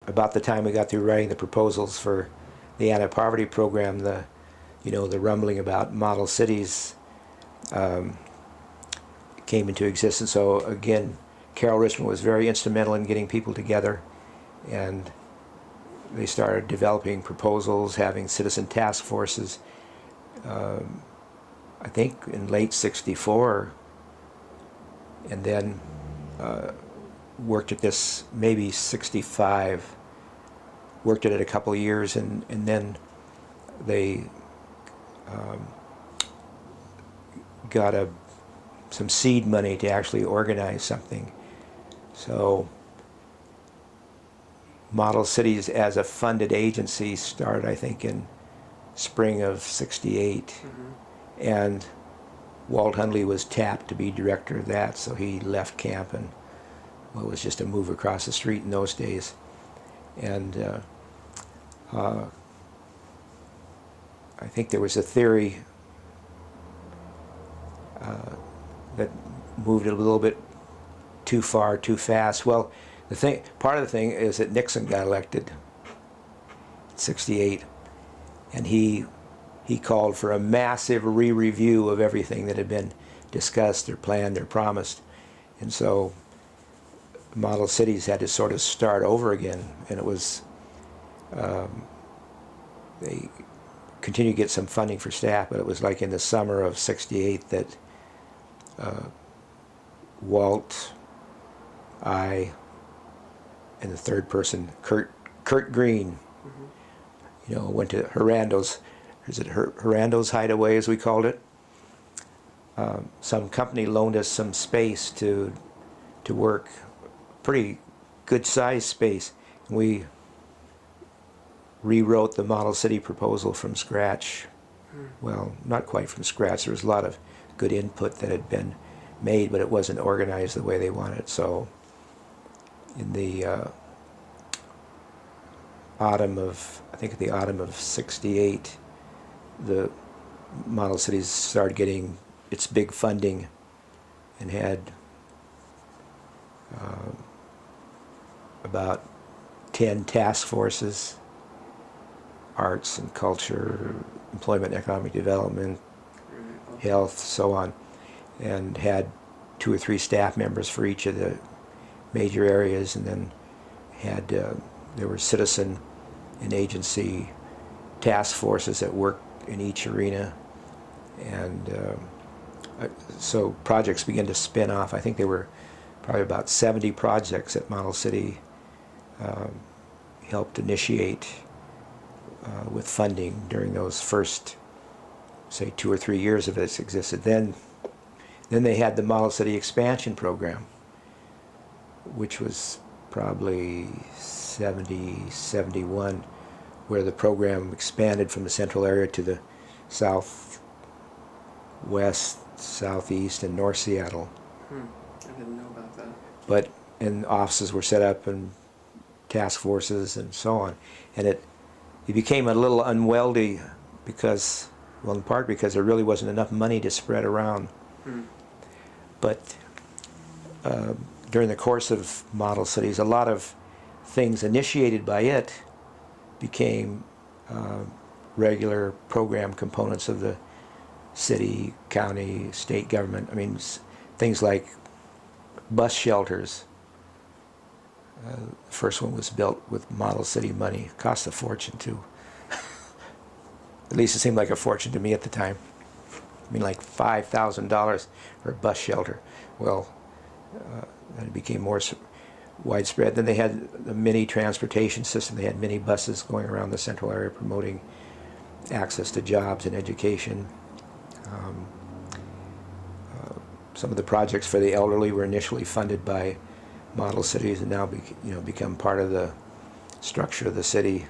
about the time we got through writing the proposals for the anti-poverty program, the rumbling about model cities came into existence. So again, Carol Richmond was very instrumental in getting people together, and they started developing proposals, having citizen task forces. I think in late '64, and then worked at this maybe '65. Worked at it a couple of years, and then they got some seed money to actually organize something. So Model Cities as a funded agency started, I think, in spring of '68. And Walt Hundley was tapped to be director of that, so he left camp, and well, it was just a move across the street in those days. And I think there was a theory that moved it a little bit too far, too fast. Well, part of the thing is that Nixon got elected in '68, and he called for a massive re-review of everything that had been discussed or planned or promised. And so model cities had to sort of start over again, and it was they continued to get some funding for staff, but it was like in the summer of '68 that Walt, I, and the third person, Kurt Green, went to Herando's. Is it Herando's Hideaway, as we called it? Some company loaned us some space to work, pretty good sized space. And we rewrote the model city proposal from scratch. Well, not quite from scratch. There was a lot of good input that had been made, but it wasn't organized the way they wanted. So in the autumn of '68, the model cities started getting its big funding, and had about 10 task forces: arts and culture, employment, economic development, health, so on, and had 2 or 3 staff members for each of the major areas, and then had there were citizen and agency task forces that worked in each arena, and so projects began to spin off. I think there were probably about 70 projects that Model City helped initiate with funding during those first, say, 2 or 3 years of its existence. Then they had the Model City Expansion Program, which was probably '70, '71, where the program expanded from the Central Area to the south, west, southeast, and north Seattle. I didn't know about that. And offices were set up, and task forces, and so on. And it became a little unwieldy because, well, in part because there really wasn't enough money to spread around. But during the course of Model Cities, a lot of things initiated by it became regular program components of the city, county, state government. I mean, things like bus shelters. The first one was built with Model City money. It cost a fortune, too. At least it seemed like a fortune to me at the time. I mean, like $5,000 for a bus shelter. Well, then it became more widespread. Then they had the mini transportation system. They had mini buses going around the Central Area promoting access to jobs and education. Some of the projects for the elderly were initially funded by Model Cities, and now become part of the structure of the city.